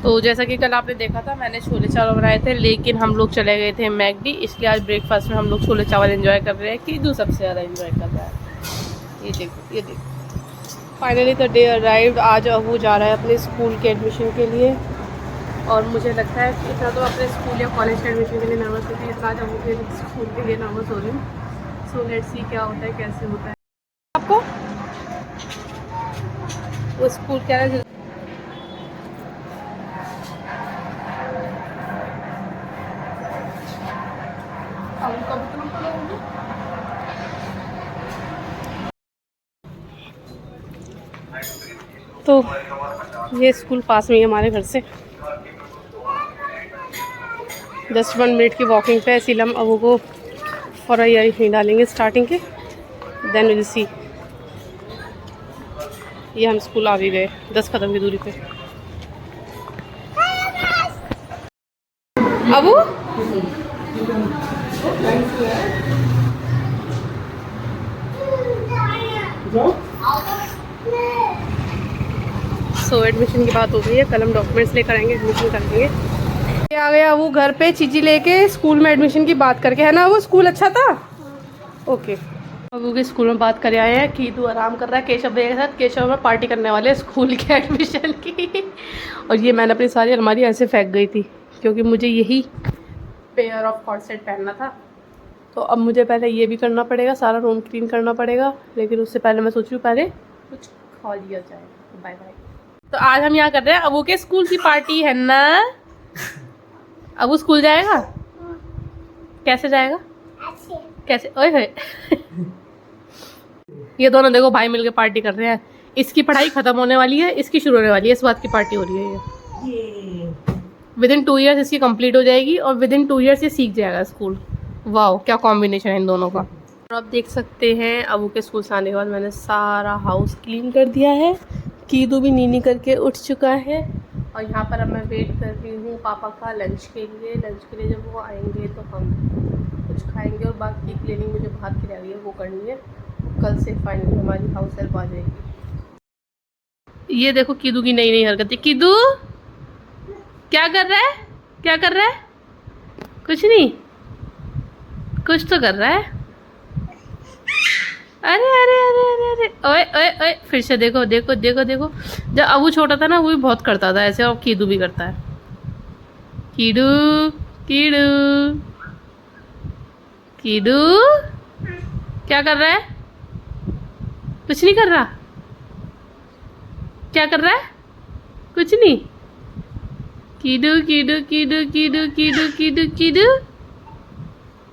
तो जैसा कि कल आपने देखा था मैंने छोले चावल बनाए थे, लेकिन हम लोग चले गए थे मैकडी, इसलिए आज ब्रेकफास्ट में हम लोग छोले चावल एंजॉय कर रहे हैं। कीदू सबसे ज़्यादा एंजॉय कर रहा है। ये देखो ये देखो, फाइनली द डे अराइव्ड। आज वो जा रहा है अपने स्कूल के एडमिशन के लिए, और मुझे लगता है कि इतना तो अपने स्कूल या कॉलेज के एडमिशन के लिए नर्वस होती है, इतना आज अबू के स्कूल के लिए नर्वस हो रही हूँ। सो लेट्स सी क्या होता है, कैसे होता है। आपको वो स्कूल क्या है, तो ये स्कूल पास में ही हमारे घर से, जस्ट 1 मिनट की वॉकिंग पे है। इसीलिए हम अबू को फॉर ईयर ही डालेंगे स्टार्टिंग के, देन विल सी। ये हम स्कूल आ भी गए 10 कदम की दूरी पे। अबू सो एडमिशन की बात हो गई है, कल हम डॉक्यूमेंट्स लेकर आएंगे, एडमिशन करेंगे। ये आ गया वो घर पे चीजी लेके स्कूल में एडमिशन की बात करके, है ना? वो स्कूल अच्छा था, ओके। अबू के स्कूल में बात करे आए हैं, कीदू आराम कर रहा है केशव भैया के साथ। केशव में पार्टी करने वाले स्कूल के एडमिशन की। और ये मैंने अपनी सारी अलमारी ऐसे फेंक गई थी, क्योंकि मुझे यही पेयर ऑफ कॉर्ड सेट पहनना था। तो अब मुझे पहले ये भी करना पड़ेगा, सारा रूम क्लीन करना पड़ेगा, लेकिन उससे पहले मैं सोच रही हूँ पहले कुछ खा लिया जाए। Bye bye. तो आज हम यहाँ कर रहे हैं अबू के स्कूल की पार्टी, है ना? अबू स्कूल जाएगा? कैसे जाएगा? कैसे? ओए होए। ये दोनों देखो भाई मिलके पार्टी कर रहे हैं। इसकी पढ़ाई खत्म होने वाली है, इसकी शुरू होने वाली है, इस बात की पार्टी हो रही है। ये विद इन 2 ईयर्स इसकी कंप्लीट हो जाएगी, और विद इन 2 ईयर्स ये सीख जाएगा स्कूल। वाह, क्या कॉम्बिनेशन है इन दोनों का। और आप देख सकते हैं अबू के स्कूल से आने के बाद मैंने सारा हाउस क्लीन कर दिया है। कीदू भी नीनी करके उठ चुका है, और यहाँ पर अब मैं वेट कर रही हूँ पापा का लंच के लिए। लंच के लिए जब वो आएंगे तो हम कुछ खाएंगे, और बाकी क्लीनिंग मुझे बाहर की रह गई है वो करनी है। कल से फाइनली हमारी हाउस हेल्प आ जाएगी। ये देखो कीदू की नई नई हरकतें। कीदू क्या कर रहा है? क्या कर रहा है? कुछ नहीं, कुछ तो कर रहा है। अरे अरे अरे अरे अरे, ओए ओए ओए, फिर से देखो देखो देखो देखो। जब अबू छोटा था ना वो भी बहुत करता था ऐसे, और कीदू भी करता है। कीडू कीडू कीडू क्या कर रहा है? कुछ नहीं कर रहा। क्या कर रहा है? कुछ नहीं। कीडू कीडू कीडू कीडू कीडू कीडू कीडू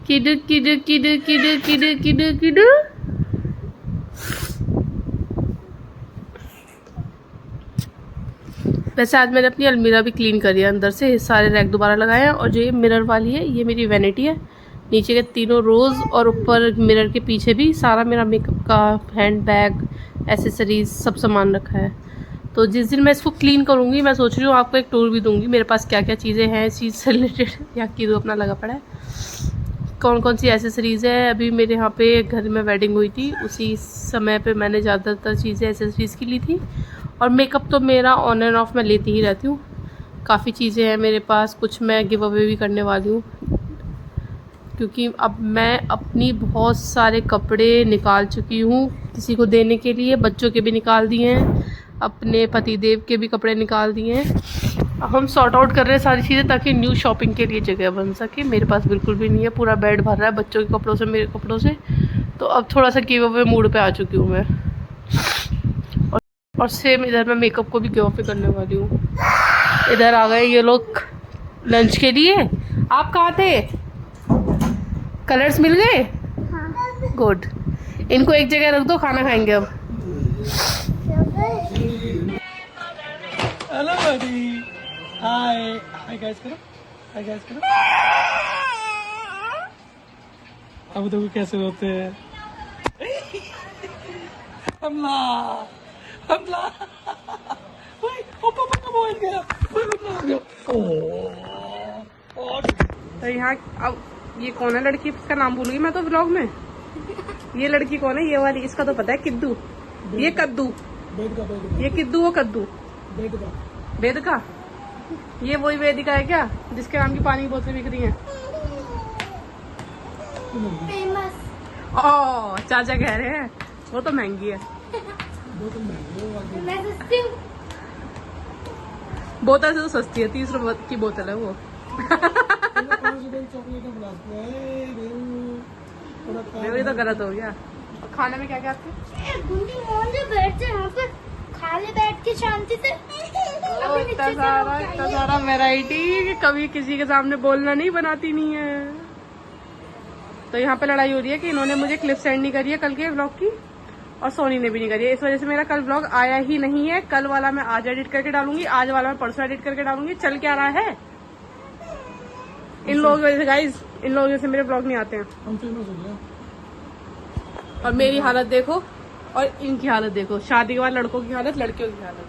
कीडू कीडू कीडू कीडू कीडू कीडू कीडू। वैसे आज मैंने अपनी अलमीरा भी क्लीन करी है, अंदर से सारे रैक दोबारा लगाए हैं। और जो ये मिरर वाली है ये मेरी वैनिटी है, नीचे के तीनों रोज़ और ऊपर मिरर के पीछे भी सारा मेरा मेकअप का हैंड बैग, एसेसरीज सब सामान रखा है। तो जिस दिन मैं इसको क्लीन करूँगी मैं सोच रही हूँ आपको एक टूर भी दूँगी मेरे पास क्या क्या चीज़ें हैं इस चीज़ से रिलेटेड। यहाँ की अपना लगा पड़ा है, कौन कौन सी एसेसरीज़ है। अभी मेरे यहाँ पे घर में वेडिंग हुई थी, उसी समय पे मैंने ज़्यादातर चीज़ें एसेसरीज़ की ली थी। और मेकअप तो मेरा ऑन एंड ऑफ मैं लेती ही रहती हूँ। काफ़ी चीज़ें हैं मेरे पास, कुछ मैं गिव अवे भी करने वाली हूँ, क्योंकि अब मैं अपनी बहुत सारे कपड़े निकाल चुकी हूँ किसी को देने के लिए। बच्चों के भी निकाल दिए हैं, अपने पतिदेव के भी कपड़े निकाल दिए हैं। अब हम सॉर्ट आउट कर रहे हैं सारी चीज़ें ताकि न्यू शॉपिंग के लिए जगह बन सके। मेरे पास बिल्कुल भी नहीं है, पूरा बेड भर रहा है बच्चों के कपड़ों से, मेरे कपड़ों से। तो अब थोड़ा सा गिव अवे मूड पे आ चुकी हूँ मैं। और सेम इधर मैं मेकअप को भी गिव अवे करने वाली हूँ। इधर आ गए ये लोग लंच के लिए। आप कहाँ थे? कलर्स मिल गए? हाँ। गुड, इनको एक जगह रख दो, खाना खाएंगे अब। हेलो बडी, हाय हाय गाइस करो, हाय गाइस करो। अब देखो कैसे होते हैं। हमला हमला, ओए ओ पापा का मोबाइल गया, ओए हमला आ गया। तो यहाँ अब ये कौन है लड़की, इसका नाम भूल गई मैं तो व्लॉग में। ये लड़की कौन है? ये वाली, इसका तो पता है, किद्दू। ये कद्दू, ये किद्दू, वो कद्दू, बेद का। ये वही वेदिका है क्या जिसके नाम की पानी की बोतलें बिक रही हैं? फेमस। ओह चाचा कह रहे हैं वो तो महंगी है। मैं सस्ती हूँ। बोतल से तो सस्ती है, 30 रुपए की बोतल है वो। ये तो गलत हो गया। और खाने में क्या क्या आपके? गुंडी मोहन जो बैठते हैं यहाँ पे, खा ले बैठ के शांति से। इतना सारा वैरायटी कि कभी किसी के सामने बोलना नहीं, बनाती नहीं है। तो यहाँ पे लड़ाई हो रही है कि इन्होंने मुझे क्लिप सेंड नहीं करी है कल के व्लॉग की, और सोनी ने भी नहीं करी है। इस वजह से मेरा कल व्लॉग आया ही नहीं है। कल वाला मैं आज एडिट करके डालूंगी, आज वाला मैं परसों एडिट करके डालूंगी। चल क्या रहा है इन लोगों की वजह से गाइज, इन लोगों की वजह से मेरे व्लॉग नहीं आते हैं। और मेरी हालत देखो और इनकी हालत देखो, शादी के बाद लड़कों की हालत, लड़कियों की हालत।